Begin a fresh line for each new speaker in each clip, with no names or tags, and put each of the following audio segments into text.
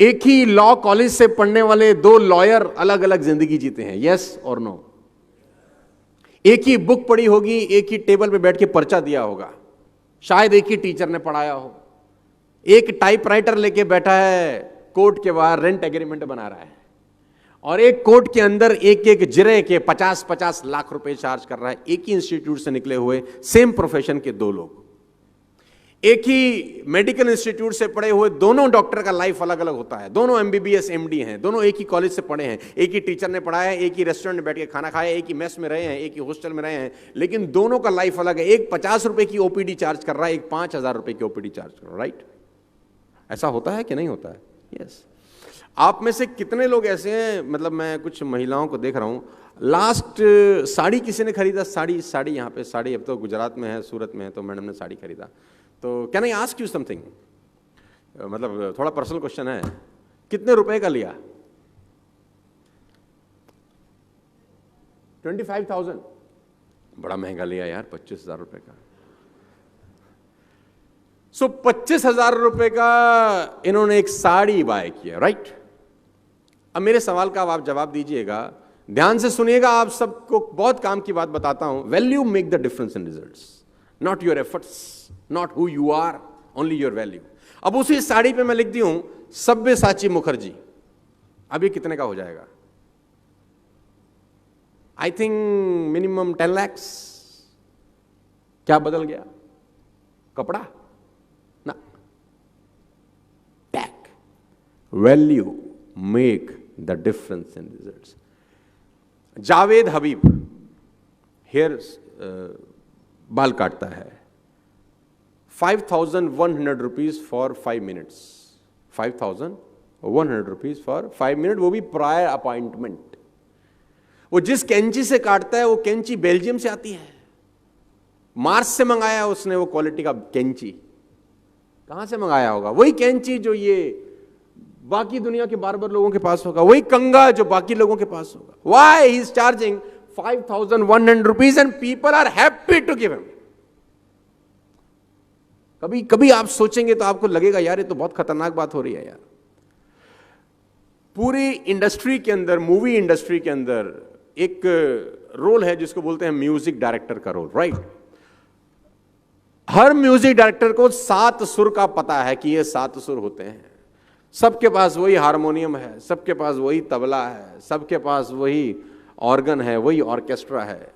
एक ही law college से पढ़ने वाले दो लॉयर अलग अलग जिंदगी जीते हैं, यस और नो। एक ही बुक पढ़ी होगी, एक ही टेबल पे बैठ के पर्चा दिया होगा, शायद एक ही टीचर ने पढ़ाया हो। एक टाइपराइटर लेके बैठा है कोर्ट के बाहर, रेंट एग्रीमेंट बना रहा है, और एक कोर्ट के अंदर एक एक जिरे के 50-50 लाख रुपए चार्ज कर रहा है। एक ही इंस्टीट्यूट से निकले हुए सेम प्रोफेशन के दो लोग, एक ही मेडिकल इंस्टीट्यूट से पढ़े हुए दोनों डॉक्टर का लाइफ अलग अलग होता है। दोनों MBBS MD हैं, दोनों एक ही कॉलेज से पढ़े हैं, एक ही टीचर ने पढ़ाया है, एक ही रेस्टोरेंट में बैठ के खाना खाया, एक ही मेस में रहे हैं, एक ही हॉस्टल में रहे हैं, लेकिन दोनों का लाइफ अलग है। एक 50 रुपए की OPD चार्ज कर रहा है, एक 5,000 रुपए की OPD चार्ज कर रहा है, राइट? ऐसा होता है कि नहीं होता है? यस। आप में से कितने लोग ऐसे हैं, मतलब मैं कुछ महिलाओं को देख रहा हूं, लास्ट साड़ी किसी ने खरीदा? साड़ी यहाँ पे साड़ी, अब तो गुजरात में है, सूरत में है, तो मैडम ने साड़ी खरीदा। तो can I ask you something, मतलब थोड़ा पर्सनल क्वेश्चन है, कितने रुपए का लिया? 25,000? बड़ा महंगा लिया यार, 25,000 रुपए का। 25,000 रुपए का इन्होंने एक साड़ी बाय किया, राइट? अब मेरे सवाल का आप जवाब दीजिएगा, ध्यान से सुनिएगा, आप सबको बहुत काम की बात बताता हूं। Value make the difference in results, not your efforts, not who you are, only your value. अब उसी साड़ी पे मैं लिख दी हूं सब्यसाची मुखर्जी, अब ये कितने का हो जाएगा? I think minimum 10 lakhs। क्या बदल गया? कपड़ा ना, tag. Value make the difference in results. Javed Habib hair बाल काटता है, 5,100 rupees for 5 minutes, 5,100 rupees for 5 minutes, वो भी प्रायर अपॉइंटमेंट। वो जिस कैंची से काटता है वो कैंची बेल्जियम से आती है, मार्स से मंगाया उसने वो क्वालिटी का कैंची। कहां से मंगाया होगा? वही कैंची जो ये बाकी दुनिया के बार्बर लोगों के पास होगा, वही कंगा जो बाकी लोगों के पास होगा। Why he is charging 5,100 rupees and people are happy to give him? कभी कभी आप सोचेंगे तो आपको लगेगा यार ये तो बहुत खतरनाक बात हो रही है यार। पूरी इंडस्ट्री के अंदर, मूवी इंडस्ट्री के अंदर एक रोल है जिसको बोलते हैं म्यूजिक डायरेक्टर का रोल, राइट? हर म्यूजिक डायरेक्टर को 7 सुर का पता है कि ये 7 सुर होते हैं। सबके पास वही हारमोनियम है, सबके पास वही तबला है, सबके पास वही ऑर्गन है, वही ऑर्केस्ट्रा है।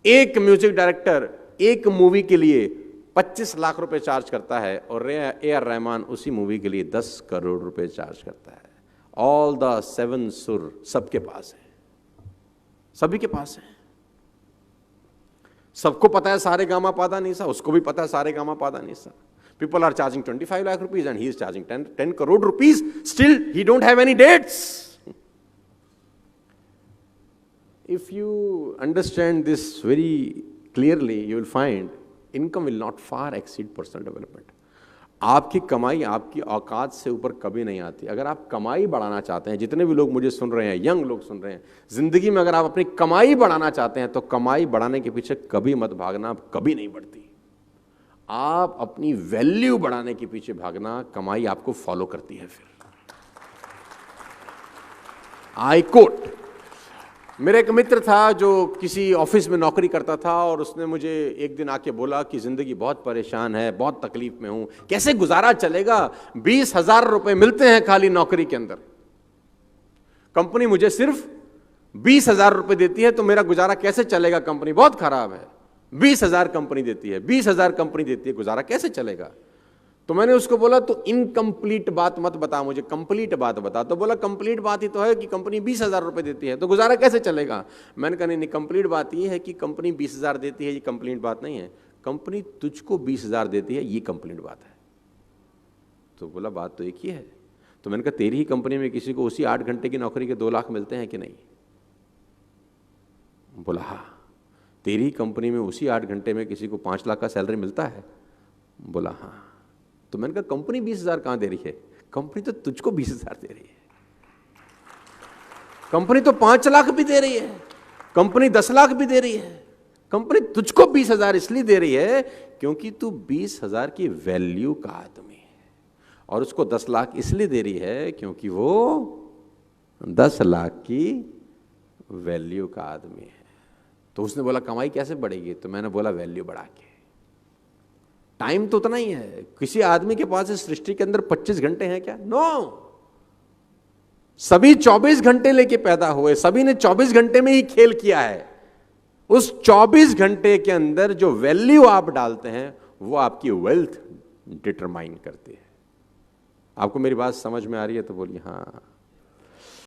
एक म्यूजिक डायरेक्टर एक मूवी के लिए 25 लाख रुपए चार्ज करता है और AR रहमान उसी मूवी के लिए 10 करोड़ रुपए चार्ज करता है। ऑल द 7 सुर सबके पास है, सभी के पास है। सबको पता है सारे गामा पादा नीसा, उसको भी पता है सारे गामा पादा NISA. People are charging 25 lakh rupees and he is charging 10 crore rupees. Still, he don't have any dates. If you understand this very clearly, you will find income will not far exceed personal development. आपकी कमाई आपकी औकात से ऊपर कभी नहीं आती। अगर आप कमाई बढ़ाना चाहते हैं, जितने भी लोग मुझे सुन रहे हैं, यंग लोग सुन रहे हैं, जिंदगी में अगर आप अपनी कमाई बढ़ाना चाहते हैं तो कमाई बढ़ाने के पीछे कभी मत भागना, कभी नहीं बढ़ती। आप अपनी वैल्यू बढ़ाने के पीछे भागना, कमाई आपको फॉलो करती है। फिर आई कोट, मेरा एक मित्र था जो किसी ऑफिस में नौकरी करता था और उसने मुझे एक दिन आके बोला कि जिंदगी बहुत परेशान है, बहुत तकलीफ में हूं, कैसे गुजारा चलेगा? 20,000 रुपए मिलते हैं खाली नौकरी के अंदर, कंपनी मुझे सिर्फ 20,000 रुपए देती है, तो मेरा गुजारा कैसे चलेगा? कंपनी बहुत खराब है, 20,000 कंपनी देती है, 20,000 कंपनी देती है, गुजारा कैसे चलेगा? तो मैंने उसको बोला तो इनकम्प्लीट बात मत बता, मुझे कंप्लीट बात बता। तो बोला कंप्लीट बात ही तो है कि कंपनी 20,000 रुपए देती है, तो गुजारा कैसे चलेगा? मैंने कहा नहीं, कंप्लीट बात ये है कि कंपनी 20,000 देती है, ये कंप्लीट बात नहीं है। कंपनी तुझको 20,000 देती है, ये कंप्लीट बात है। तो बोला बात तो एक ही है। तो मैंने कहा तेरी ही कंपनी में किसी को उसी 8 घंटे की नौकरी के 2 लाख मिलते हैं कि नहीं? बोला हाँ। तेरी कंपनी में उसी 8 घंटे में किसी को 5 लाख का सैलरी मिलता है? बोला हाँ। तो मैंने कहा कंपनी 20,000 कहां दे रही है? कंपनी तो तुझको 20,000 दे रही है। कंपनी तो 5 लाख भी दे रही है, कंपनी 10 लाख भी दे रही है, कंपनी तुझको 20,000 इसलिए दे रही है क्योंकि तू 20,000 की वैल्यू का आदमी है। और उसको 10 लाख इसलिए दे रही है क्योंकि वो 10 लाख की वैल्यू का आदमी है। तो उसने बोला कमाई कैसे बढ़ेगी? तो मैंने बोला वैल्यू बढ़ा के। टाइम तो उतना ही है। किसी आदमी के पास इस सृष्टि के अंदर 25 घंटे हैं क्या? नो। सभी 24 घंटे लेके पैदा हुए, सभी ने 24 घंटे में ही खेल किया है। उस 24 घंटे के अंदर जो वैल्यू आप डालते हैं वो आपकी वेल्थ डिटरमाइन करती है। आपको मेरी बात समझ में आ रही है तो बोलिए हाँ।